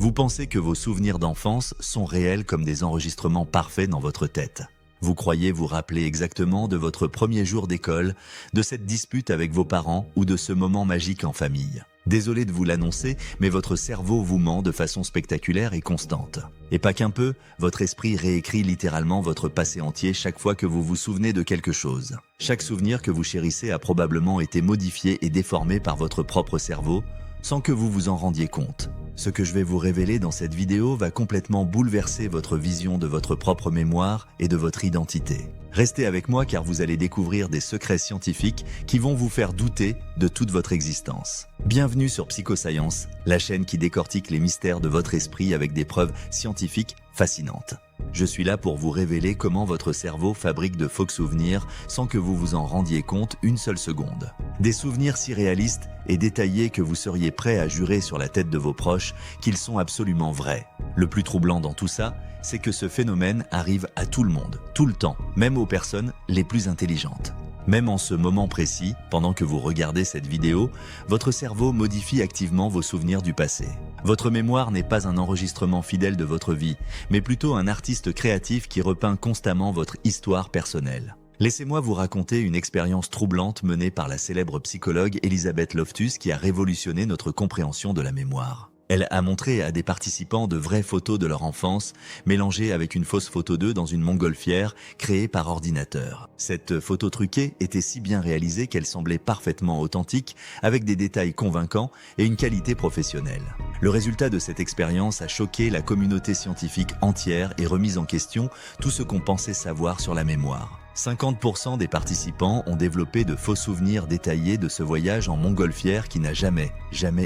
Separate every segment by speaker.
Speaker 1: Vous pensez que vos souvenirs d'enfance sont réels comme des enregistrements parfaits dans votre tête. Vous croyez vous rappeler exactement de votre premier jour d'école, de cette dispute avec vos parents ou de ce moment magique en famille. Désolé de vous l'annoncer, mais votre cerveau vous ment de façon spectaculaire et constante. Et pas qu'un peu, votre esprit réécrit littéralement votre passé entier chaque fois que vous vous souvenez de quelque chose. Chaque souvenir que vous chérissez a probablement été modifié et déformé par votre propre cerveau, sans que vous vous en rendiez compte. Ce que je vais vous révéler dans cette vidéo va complètement bouleverser votre vision de votre propre mémoire et de votre identité. Restez avec moi car vous allez découvrir des secrets scientifiques qui vont vous faire douter de toute votre existence. Bienvenue sur Psychoscience, la chaîne qui décortique les mystères de votre esprit avec des preuves scientifiques fascinantes. Je suis là pour vous révéler comment votre cerveau fabrique de faux souvenirs sans que vous vous en rendiez compte une seule seconde. Des souvenirs si réalistes et détaillés que vous seriez prêt à jurer sur la tête de vos proches qu'ils sont absolument vrais. Le plus troublant dans tout ça, c'est que ce phénomène arrive à tout le monde, tout le temps, même aux personnes les plus intelligentes. Même en ce moment précis, pendant que vous regardez cette vidéo, votre cerveau modifie activement vos souvenirs du passé. Votre mémoire n'est pas un enregistrement fidèle de votre vie, mais plutôt un artiste créatif qui repeint constamment votre histoire personnelle. Laissez-moi vous raconter une expérience troublante menée par la célèbre psychologue Elizabeth Loftus qui a révolutionné notre compréhension de la mémoire. Elle a montré à des participants de vraies photos de leur enfance, mélangées avec une fausse photo d'eux dans une montgolfière créée par ordinateur. Cette photo truquée était si bien réalisée qu'elle semblait parfaitement authentique, avec des détails convaincants et une qualité professionnelle. Le résultat de cette expérience a choqué la communauté scientifique entière et remis en question tout ce qu'on pensait savoir sur la mémoire. 50% des participants ont développé de faux souvenirs détaillés de ce voyage en montgolfière qui n'a jamais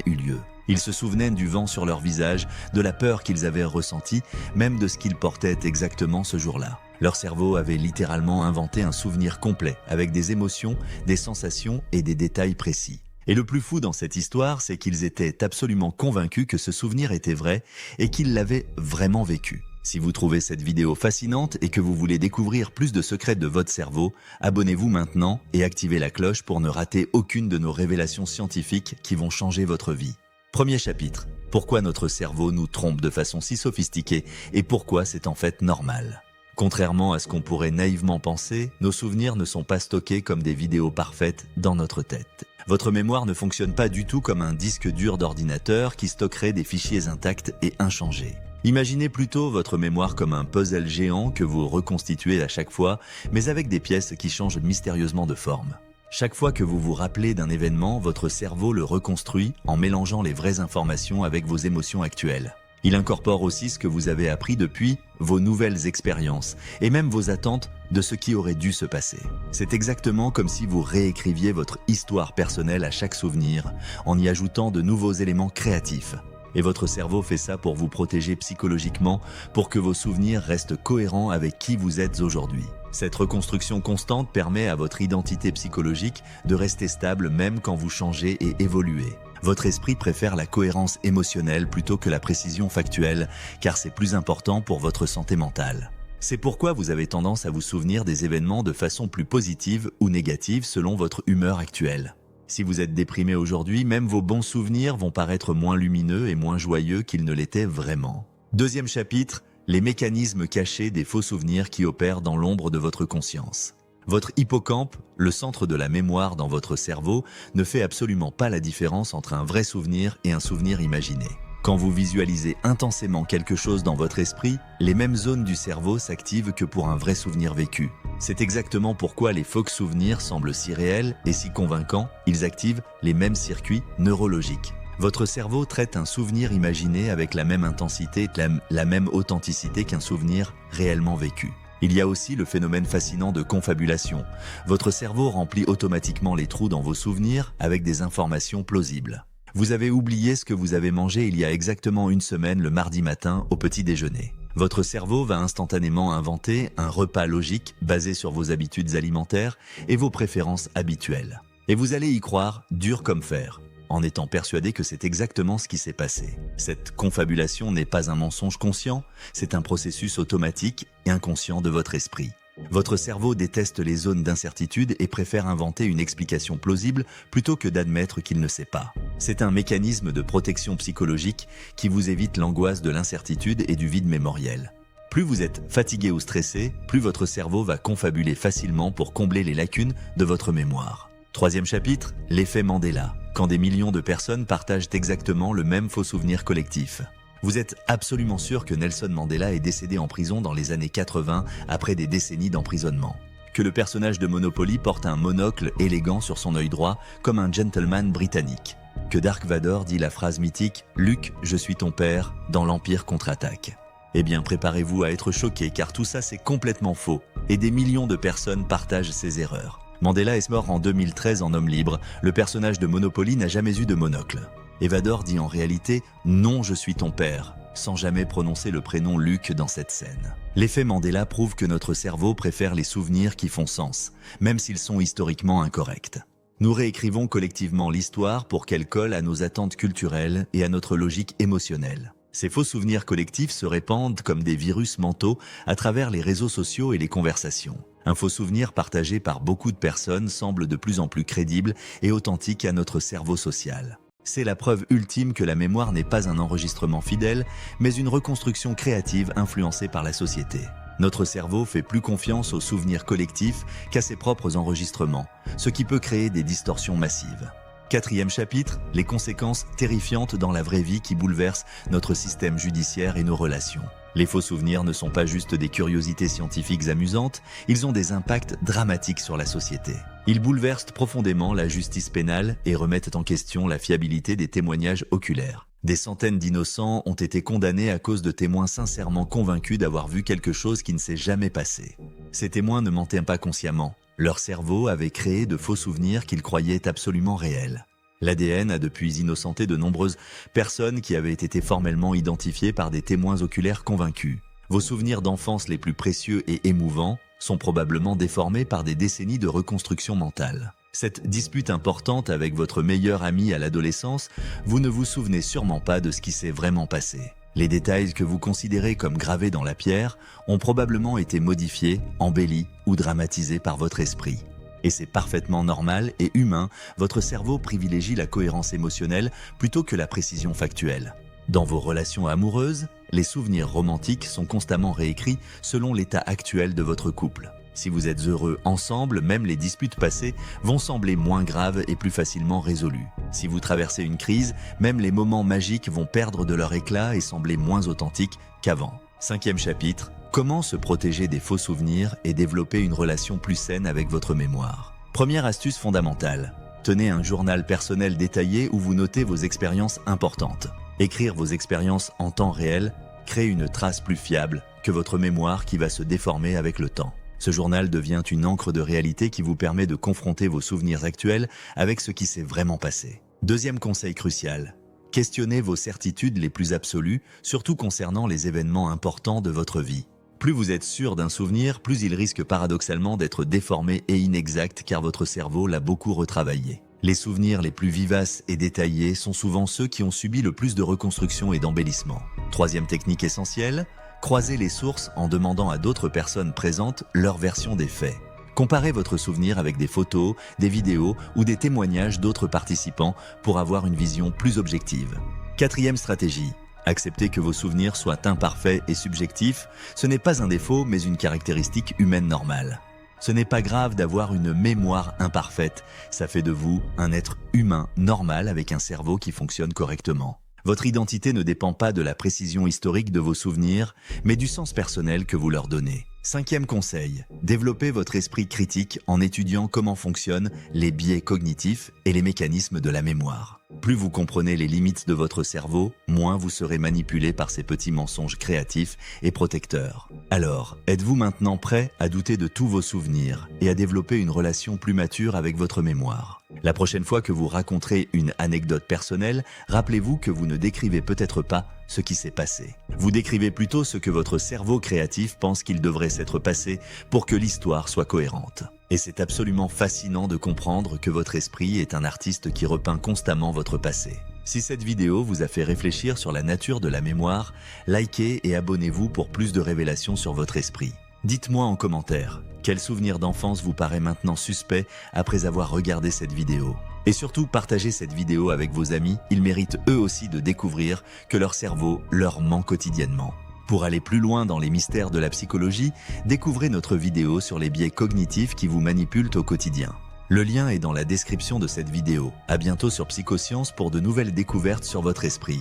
Speaker 1: eu lieu. Ils se souvenaient du vent sur leur visage, de la peur qu'ils avaient ressentie, même de ce qu'ils portaient exactement ce jour-là. Leur cerveau avait littéralement inventé un souvenir complet, avec des émotions, des sensations et des détails précis. Et le plus fou dans cette histoire, c'est qu'ils étaient absolument convaincus que ce souvenir était vrai et qu'ils l'avaient vraiment vécu. Si vous trouvez cette vidéo fascinante et que vous voulez découvrir plus de secrets de votre cerveau, abonnez-vous maintenant et activez la cloche pour ne rater aucune de nos révélations scientifiques qui vont changer votre vie. Premier chapitre. Pourquoi notre cerveau nous trompe de façon si sophistiquée et pourquoi c'est en fait normal. Contrairement à ce qu'on pourrait naïvement penser, nos souvenirs ne sont pas stockés comme des vidéos parfaites dans notre tête. Votre mémoire ne fonctionne pas du tout comme un disque dur d'ordinateur qui stockerait des fichiers intacts et inchangés. Imaginez plutôt votre mémoire comme un puzzle géant que vous reconstituez à chaque fois, mais avec des pièces qui changent mystérieusement de forme. Chaque fois que vous vous rappelez d'un événement, votre cerveau le reconstruit en mélangeant les vraies informations avec vos émotions actuelles. Il incorpore aussi ce que vous avez appris depuis, vos nouvelles expériences, et même vos attentes de ce qui aurait dû se passer. C'est exactement comme si vous réécriviez votre histoire personnelle à chaque souvenir, en y ajoutant de nouveaux éléments créatifs. Et votre cerveau fait ça pour vous protéger psychologiquement, pour que vos souvenirs restent cohérents avec qui vous êtes aujourd'hui. Cette reconstruction constante permet à votre identité psychologique de rester stable même quand vous changez et évoluez. Votre esprit préfère la cohérence émotionnelle plutôt que la précision factuelle, car c'est plus important pour votre santé mentale. C'est pourquoi vous avez tendance à vous souvenir des événements de façon plus positive ou négative selon votre humeur actuelle. Si vous êtes déprimé aujourd'hui, même vos bons souvenirs vont paraître moins lumineux et moins joyeux qu'ils ne l'étaient vraiment. Deuxième chapitre, les mécanismes cachés des faux souvenirs qui opèrent dans l'ombre de votre conscience. Votre hippocampe, le centre de la mémoire dans votre cerveau, ne fait absolument pas la différence entre un vrai souvenir et un souvenir imaginé. Quand vous visualisez intensément quelque chose dans votre esprit, les mêmes zones du cerveau s'activent que pour un vrai souvenir vécu. C'est exactement pourquoi les faux souvenirs semblent si réels et si convaincants, ils activent les mêmes circuits neurologiques. Votre cerveau traite un souvenir imaginé avec la même intensité, la même authenticité qu'un souvenir réellement vécu. Il y a aussi le phénomène fascinant de confabulation. Votre cerveau remplit automatiquement les trous dans vos souvenirs avec des informations plausibles. Vous avez oublié ce que vous avez mangé il y a exactement une semaine le mardi matin au petit déjeuner. Votre cerveau va instantanément inventer un repas logique basé sur vos habitudes alimentaires et vos préférences habituelles. Et vous allez y croire dur comme fer, en étant persuadé que c'est exactement ce qui s'est passé. Cette confabulation n'est pas un mensonge conscient, c'est un processus automatique et inconscient de votre esprit. Votre cerveau déteste les zones d'incertitude et préfère inventer une explication plausible plutôt que d'admettre qu'il ne sait pas. C'est un mécanisme de protection psychologique qui vous évite l'angoisse de l'incertitude et du vide mémoriel. Plus vous êtes fatigué ou stressé, plus votre cerveau va confabuler facilement pour combler les lacunes de votre mémoire. Troisième chapitre, l'effet Mandela, quand des millions de personnes partagent exactement le même faux souvenir collectif. Vous êtes absolument sûr que Nelson Mandela est décédé en prison dans les années 80 après des décennies d'emprisonnement. Que le personnage de Monopoly porte un monocle élégant sur son œil droit comme un gentleman britannique. Que Dark Vador dit la phrase mythique « Luke, je suis ton père » dans l'Empire contre-attaque. Eh bien, préparez-vous à être choqué car tout ça c'est complètement faux et des millions de personnes partagent ces erreurs. Mandela est mort en 2013 en homme libre, le personnage de Monopoly n'a jamais eu de monocle. Et Vador dit en réalité « Non, je suis ton père » sans jamais prononcer le prénom Luke dans cette scène. L'effet Mandela prouve que notre cerveau préfère les souvenirs qui font sens, même s'ils sont historiquement incorrects. Nous réécrivons collectivement l'histoire pour qu'elle colle à nos attentes culturelles et à notre logique émotionnelle. Ces faux souvenirs collectifs se répandent comme des virus mentaux à travers les réseaux sociaux et les conversations. Un faux souvenir partagé par beaucoup de personnes semble de plus en plus crédible et authentique à notre cerveau social. C'est la preuve ultime que la mémoire n'est pas un enregistrement fidèle, mais une reconstruction créative influencée par la société. Notre cerveau fait plus confiance aux souvenirs collectifs qu'à ses propres enregistrements, ce qui peut créer des distorsions massives. Quatrième chapitre, les conséquences terrifiantes dans la vraie vie qui bouleversent notre système judiciaire et nos relations. Les faux souvenirs ne sont pas juste des curiosités scientifiques amusantes, ils ont des impacts dramatiques sur la société. Ils bouleversent profondément la justice pénale et remettent en question la fiabilité des témoignages oculaires. Des centaines d'innocents ont été condamnés à cause de témoins sincèrement convaincus d'avoir vu quelque chose qui ne s'est jamais passé. Ces témoins ne mentaient pas consciemment. Leur cerveau avait créé de faux souvenirs qu'ils croyaient absolument réels. L'ADN a depuis innocenté de nombreuses personnes qui avaient été formellement identifiées par des témoins oculaires convaincus. Vos souvenirs d'enfance les plus précieux et émouvants sont probablement déformés par des décennies de reconstruction mentale. Cette dispute importante avec votre meilleur ami à l'adolescence, vous ne vous souvenez sûrement pas de ce qui s'est vraiment passé. Les détails que vous considérez comme gravés dans la pierre ont probablement été modifiés, embellis ou dramatisés par votre esprit. Et c'est parfaitement normal et humain, votre cerveau privilégie la cohérence émotionnelle plutôt que la précision factuelle. Dans vos relations amoureuses, les souvenirs romantiques sont constamment réécrits selon l'état actuel de votre couple. Si vous êtes heureux ensemble, même les disputes passées vont sembler moins graves et plus facilement résolues. Si vous traversez une crise, même les moments magiques vont perdre de leur éclat et sembler moins authentiques qu'avant. Cinquième chapitre, comment se protéger des faux souvenirs et développer une relation plus saine avec votre mémoire. Première astuce fondamentale, tenez un journal personnel détaillé où vous notez vos expériences importantes. Écrire vos expériences en temps réel crée une trace plus fiable que votre mémoire qui va se déformer avec le temps. Ce journal devient une encre de réalité qui vous permet de confronter vos souvenirs actuels avec ce qui s'est vraiment passé. Deuxième conseil crucial, questionnez vos certitudes les plus absolues, surtout concernant les événements importants de votre vie. Plus vous êtes sûr d'un souvenir, plus il risque paradoxalement d'être déformé et inexact car votre cerveau l'a beaucoup retravaillé. Les souvenirs les plus vivaces et détaillés sont souvent ceux qui ont subi le plus de reconstruction et d'embellissement. Troisième technique essentielle, croisez les sources en demandant à d'autres personnes présentes leur version des faits. Comparez votre souvenir avec des photos, des vidéos ou des témoignages d'autres participants pour avoir une vision plus objective. Quatrième stratégie, acceptez que vos souvenirs soient imparfaits et subjectifs. Ce n'est pas un défaut, mais une caractéristique humaine normale. Ce n'est pas grave d'avoir une mémoire imparfaite. Ça fait de vous un être humain normal avec un cerveau qui fonctionne correctement. Votre identité ne dépend pas de la précision historique de vos souvenirs, mais du sens personnel que vous leur donnez. Cinquième conseil, développez votre esprit critique en étudiant comment fonctionnent les biais cognitifs et les mécanismes de la mémoire. Plus vous comprenez les limites de votre cerveau, moins vous serez manipulé par ces petits mensonges créatifs et protecteurs. Alors, êtes-vous maintenant prêt à douter de tous vos souvenirs et à développer une relation plus mature avec votre mémoire ? La prochaine fois que vous raconterez une anecdote personnelle, rappelez-vous que vous ne décrivez peut-être pas ce qui s'est passé. Vous décrivez plutôt ce que votre cerveau créatif pense qu'il devrait s'être passé pour que l'histoire soit cohérente. Et c'est absolument fascinant de comprendre que votre esprit est un artiste qui repeint constamment votre passé. Si cette vidéo vous a fait réfléchir sur la nature de la mémoire, likez et abonnez-vous pour plus de révélations sur votre esprit. Dites-moi en commentaire, Quel souvenir d'enfance vous paraît maintenant suspect après avoir regardé cette vidéo? Et surtout, partagez cette vidéo avec vos amis, ils méritent eux aussi de découvrir que leur cerveau leur ment quotidiennement. Pour aller plus loin dans les mystères de la psychologie, découvrez notre vidéo sur les biais cognitifs qui vous manipulent au quotidien. Le lien est dans la description de cette vidéo. À bientôt sur Psychosciences pour de nouvelles découvertes sur votre esprit.